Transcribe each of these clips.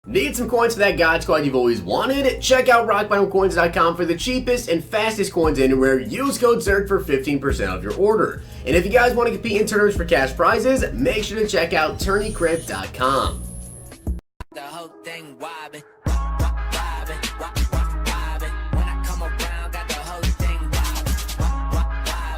Need some coins for that God Squad you've always wanted? Check out rockbottomcoins.com for the cheapest and fastest coins anywhere. Use code ZERK for 15% off your order. And if you guys want to compete in tournaments for cash prizes, make sure to check out tourneycrypt.com. The whole thing wobbin'.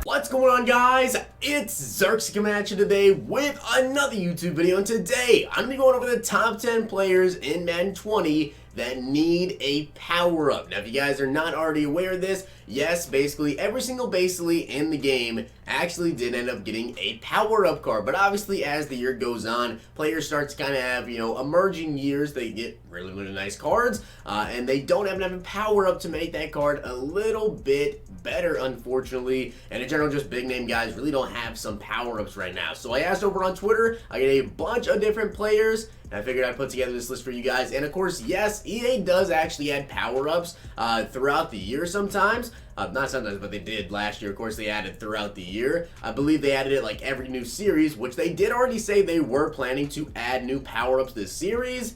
What's going on, guys? It's Zirksee coming at you today with another YouTube video, and today I'm going to be going over the top 10 players in Madden 20 that need a power-up. Now, if you guys are not already aware of this, yes, basically every single in the game actually did end up getting a power-up card, but obviously as the year goes on, players start to kind of have, emerging years. They get really, really nice cards, and they don't have a power-up to make that card a little bit better, unfortunately, and in general, just big name guys really don't have some power-ups right now. So I asked over on Twitter, I get a bunch of different players, and I figured I'd put together this list for you guys. And of course, yes, EA does actually add power-ups throughout the year sometimes. Not sometimes, but they did last year. Of course, they added throughout the year. I believe they added it like every new series, which they did already say they were planning to add new power-ups this series.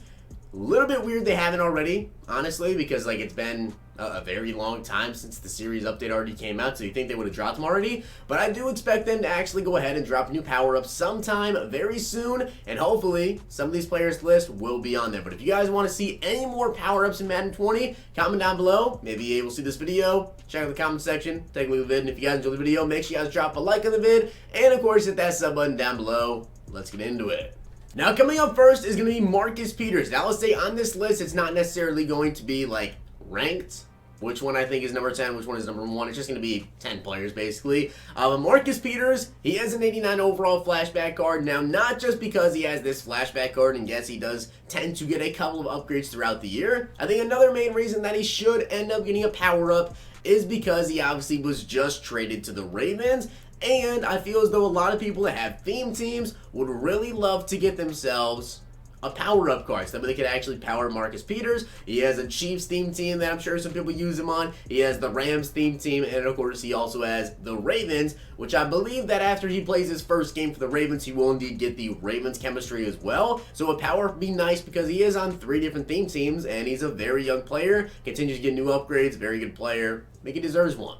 A little bit weird they haven't already, honestly, because like it's been a very long time since the series update already came out, so you think they would have dropped them already. But I do expect them to actually go ahead and drop new power-ups sometime very soon, and hopefully some of these players' list will be on there. But if you guys want to see any more power-ups in Madden 20, comment down below. Maybe you will see this video. Check out the comment section, take a look at the vid, and if you guys enjoyed the video, make sure you guys drop a like on the vid, and of course hit that sub button down below. Let's get into it. Now, coming up first is going to be Marcus Peters. Now, let's say on this list, it's not necessarily going to be like ranked, which one I think is number 10, which one is number 1. It's just going to be 10 players, basically. But Marcus Peters, he has an 89 overall flashback card. Now, not just because he has this flashback card, and yes, he does tend to get a couple of upgrades throughout the year. I think another main reason that he should end up getting a power-up is because he obviously was just traded to the Ravens. And I feel as though a lot of people that have theme teams would really love to get themselves a power-up card, so that they could actually power Marcus Peters. He has a Chiefs theme team that I'm sure some people use him on. He has the Rams theme team, and of course he also has the Ravens, which I believe that after he plays his first game for the Ravens, he will indeed get the Ravens chemistry as well. So a power would be nice because he is on 3 different theme teams, and he's a very young player, continues to get new upgrades, very good player. I think he deserves one.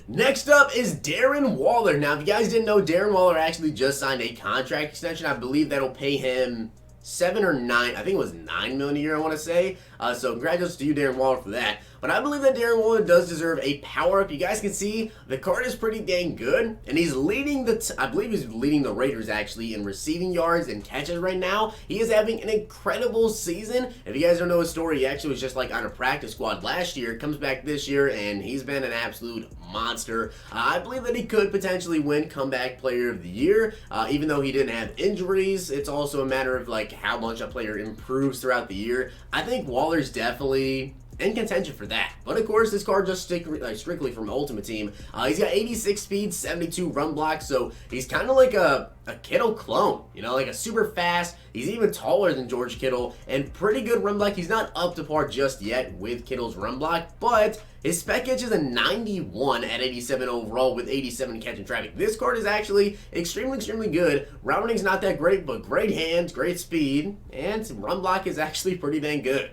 Next up is Darren Waller. Now, if you guys didn't know, Darren Waller actually just signed a contract extension. I believe that'll pay him 7 or 9, I think it was 9 million a year, I want to say. So congratulations to you, Darren Waller, for that. But I believe that Darren Waller does deserve a power-up. You guys can see the card is pretty dang good, and he's leading I believe he's leading the Raiders actually in receiving yards and catches right now. He is having an incredible season. If you guys don't know his story, he actually was just like on a practice squad last year, comes back this year, and he's been an absolute monster. I believe that he could potentially win comeback player of the year, even though he didn't have injuries. It's also a matter of like how much a player improves throughout the year. I think Waller's definitely in contention for that. But of course, this card just strictly from Ultimate Team. He's got 86 speed, 72 run block, so he's kind of like a Kittle clone, like a super fast. He's even taller than George Kittle, and pretty good run block. He's not up to par just yet with Kittle's run block, but his spec catch is a 91 at 87 overall with 87 catch and traffic. This card is actually extremely, extremely good. Route running's not that great, but great hands, great speed, and run block is actually pretty dang good.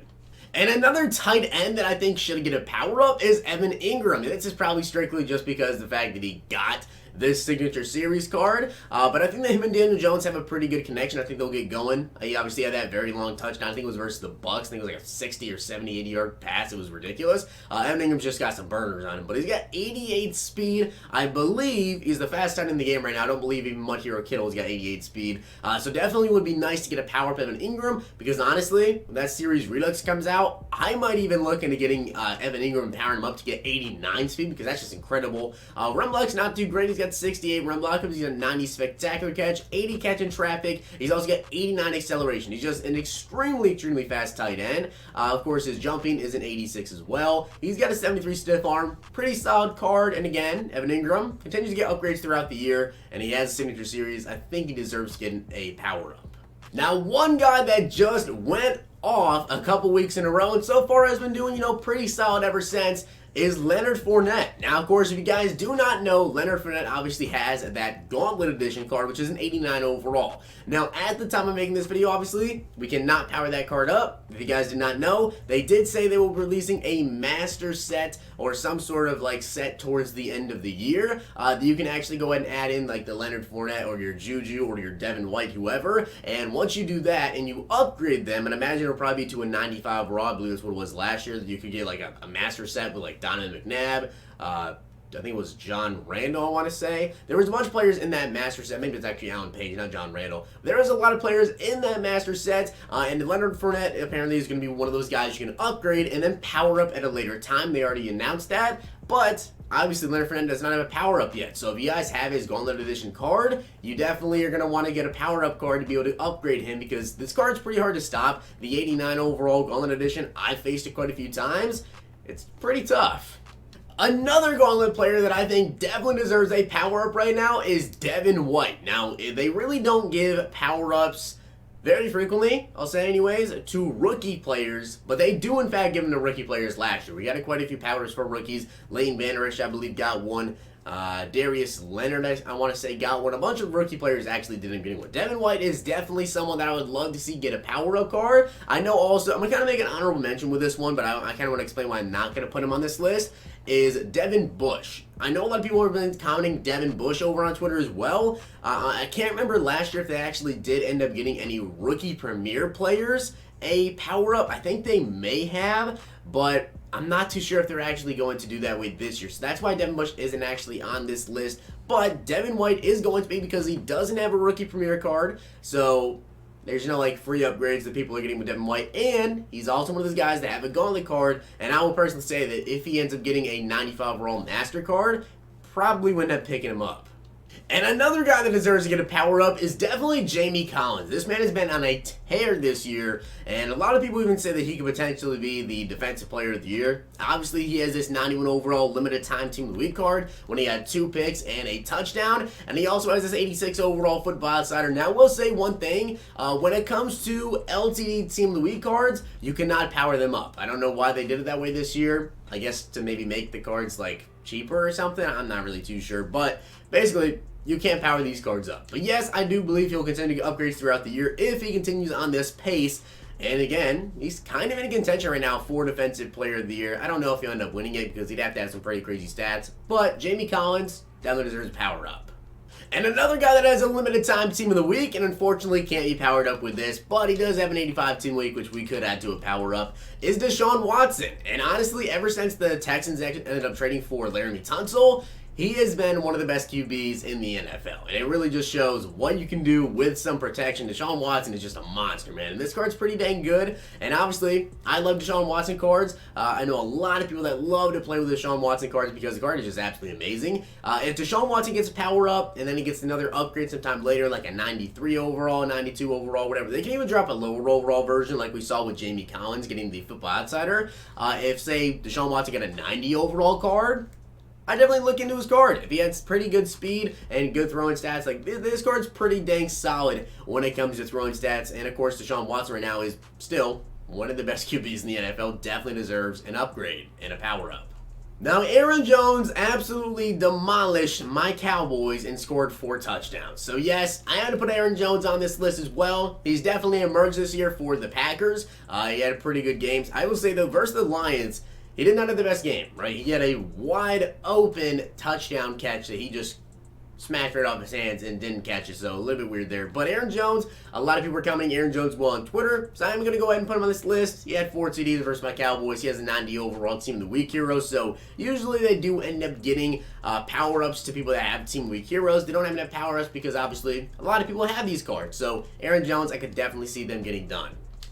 And another tight end that I think should get a power-up is Evan Engram. This is probably strictly just because of the fact that he got this signature series card, but I think that him and Daniel Jones have a pretty good connection. I think they'll get going. He obviously had that very long touchdown. I think it was versus the Bucks. I think it was like a 60 or 70, 80 yard pass. It was ridiculous. Evan Ingram's just got some burners on him, but he's got 88 speed. I believe he's the fastest tight end in the game right now. I don't believe even much hero Kittle's got 88 speed. So definitely would be nice to get a power up Evan Engram, because honestly, when that series Redux comes out, I might even look into getting Evan Engram and powering him up to get 89 speed, because that's just incredible. Run block's not too great. He's got 68 run block. He's got 90 spectacular catch, 80 catch in traffic. He's also got 89 acceleration. He's just an extremely, extremely fast tight end. Of course, his jumping is an 86 as well. He's got a 73 stiff arm. Pretty solid card. And again, Evan Engram continues to get upgrades throughout the year, and he has a signature series. I think he deserves getting a power up. Now, one guy that just went off a couple weeks in a row and so far has been doing, pretty solid ever since, is Leonard Fournette. Now, of course, if you guys do not know, Leonard Fournette obviously has that Gauntlet Edition card, which is an 89 overall. Now, at the time of making this video, obviously, we cannot power that card up. If you guys did not know, they did say they will be releasing a master set or some sort of like set towards the end of the year. You can actually go ahead and add in like the Leonard Fournette or your Juju or your Devon White, whoever. And once you do that and you upgrade them, and imagine it'll probably be to a 95 overall, I believe that's what it was last year, that you could get like a master set with like Donovan McNabb, I think it was John Randall, I want to say. There was a bunch of players in that master set. Maybe it's actually Alan Page, not John Randall. There was a lot of players in that master set, and Leonard Fournette apparently is going to be one of those guys you can upgrade and then power up at a later time. They already announced that, but obviously Leonard Fournette does not have a power up yet. So if you guys have his Gauntlet Edition card, you definitely are going to want to get a power up card to be able to upgrade him, because this card's pretty hard to stop. The 89 overall Gauntlet Edition, I faced it quite a few times. It's pretty tough. Another Gauntlet player that I think definitely deserves a power-up right now is Devon White. Now, they really don't give power-ups very frequently, I'll say anyways, to rookie players, but they do in fact give them to rookie players last year. We got quite a few powers for rookies. Leighton Vander Esch, I believe, got one. Darius Leonard, I want to say, got one. A bunch of rookie players actually didn't get one. Devon White is definitely someone that I would love to see get a power-up card. I know also, I'm going to kind of make an honorable mention with this one, but I kind of want to explain why I'm not going to put him on this list, is Devin Bush. I know a lot of people have been commenting Devin Bush over on Twitter as well. I can't remember last year if they actually did end up getting any rookie premier players a power-up. I think they may have, but I'm not too sure if they're actually going to do that with this year. So that's why Devin Bush isn't actually on this list. But Devon White is going to be, because he doesn't have a rookie premier card. So there's no like free upgrades that people are getting with Devon White. And he's also one of those guys that have a Gauntlet card. And I will personally say that if he ends up getting a 95 overall Master card, probably would end up picking him up. And another guy that deserves to get a power-up is definitely Jamie Collins. This man has been on a tear this year, and a lot of people even say that he could potentially be the Defensive Player of the Year. Obviously, he has this 91 overall limited time Team of the Week card when he had 2 picks and a touchdown, and he also has this 86 overall Football Outsider. Now, I will say one thing, when it comes to LTD Team of the Week cards, you cannot power them up. I don't know why they did it that way this year. I guess to maybe make the cards like cheaper or something. I'm not really too sure, but basically, you can't power these cards up. But yes, I do believe he'll continue to get upgrades throughout the year if he continues on this pace. And again, he's kind of in contention right now for Defensive Player of the Year. I don't know if he'll end up winning it, because he'd have to have some pretty crazy stats. But Jamie Collins definitely deserves a power up. And another guy that has a limited time Team of the Week, and unfortunately can't be powered up with this, but he does have an 85 Team of the Week, which we could add to a power up, is Deshaun Watson. And honestly, ever since the Texans ended up trading for Laramie Tunsil, he has been one of the best QBs in the NFL, and it really just shows what you can do with some protection. Deshaun Watson is just a monster, man, and this card's pretty dang good, and obviously, I love Deshaun Watson cards. I know a lot of people that love to play with Deshaun Watson cards because the card is just absolutely amazing. If Deshaun Watson gets a power up, and then he gets another upgrade sometime later, like a 93 overall, 92 overall, whatever, they can even drop a lower overall version like we saw with Jamie Collins getting the Football Outsider. If, say, Deshaun Watson got a 90 overall card, I definitely look into his card. If he has pretty good speed and good throwing stats, like this card's pretty dang solid when it comes to throwing stats. And of course, Deshaun Watson right now is still one of the best QBs in the NFL. Definitely deserves an upgrade and a power up. Now, Aaron Jones absolutely demolished my Cowboys and scored 4 touchdowns. So yes, I had to put Aaron Jones on this list as well. He's definitely emerged this year for the Packers. He had pretty good games. I will say though, versus the Lions, he did not have the best game, right? He had a wide open touchdown catch that he just smashed right off his hands and didn't catch it, so a little bit weird there. But Aaron Jones, a lot of people are commenting Aaron Jones well on Twitter, so I'm going to go ahead and put him on this list. He had 4 TDs versus my Cowboys. He has a 90 overall Team of the Week hero, so usually they do end up getting power-ups to people that have Team of the Week heroes. They don't have enough power-ups because obviously a lot of people have these cards, so Aaron Jones, I could definitely see them getting done.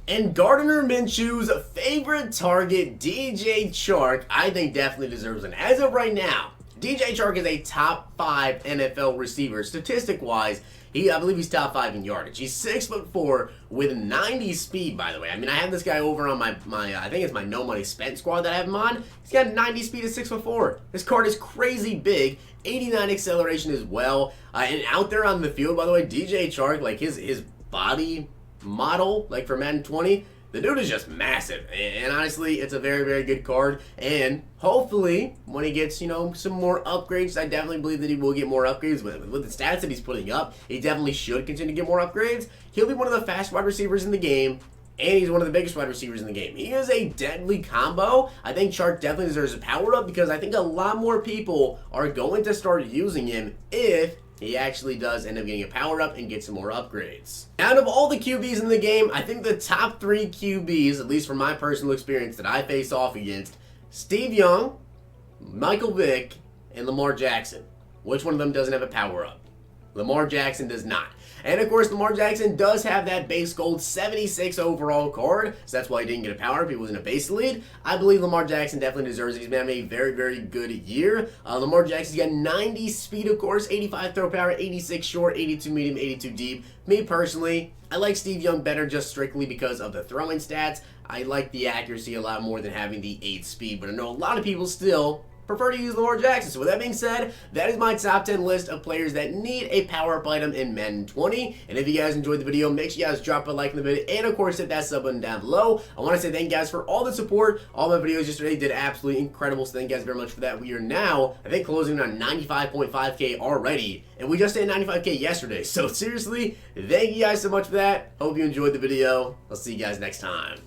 And Gardner Minshew's favorite target, DJ Chark, I think definitely deserves one. As of right now, DJ Chark is a top 5 NFL receiver. Statistic-wise, I believe he's top 5 in yardage. He's 6'4" with 90 speed, by the way. I mean, I have this guy over on my I think it's my No Money Spent squad that I have him on. He's got 90 speed at 6'4". This card is crazy big. 89 acceleration as well. And out there on the field, by the way, DJ Chark, like his body model, like for Madden 20, The dude is just massive, and honestly, it's a very, very good card. And hopefully, when he gets, some more upgrades, I definitely believe that he will get more upgrades. With the stats that he's putting up, he definitely should continue to get more upgrades. He'll be one of the fastest wide receivers in the game, and he's one of the biggest wide receivers in the game. He is a deadly combo. I think Chark definitely deserves a power up because I think a lot more people are going to start using him if he actually does end up getting a power up and get some more upgrades. Out of all the QBs in the game, I think the top 3 QBs, at least from my personal experience that I face off against, Steve Young, Michael Vick, and Lamar Jackson. Which one of them doesn't have a power up? Lamar Jackson does not. And of course, Lamar Jackson does have that base gold 76 overall card, so that's why he didn't get a power up. He wasn't a base lead. I believe Lamar Jackson definitely deserves it. He's been having a very, very good year. Lamar Jackson's got 90 speed, of course, 85 throw power, 86 short, 82 medium, 82 deep. Me personally, I like Steve Young better just strictly because of the throwing stats. I like the accuracy a lot more than having the 8 speed, but I know a lot of people still prefer to use Lamar Jackson. So with that being said, that is my top 10 list of players that need a power-up item in Madden 20. And if you guys enjoyed the video, make sure you guys drop a like in the video, and of course hit that sub button down below. I want to say thank you guys for all the support. All my videos yesterday did absolutely incredible, so thank you guys very much for that. We are now, I think, closing on 95.5K already, and we just hit 95K yesterday. So seriously, thank you guys so much for that. Hope you enjoyed the video. I'll see you guys next time.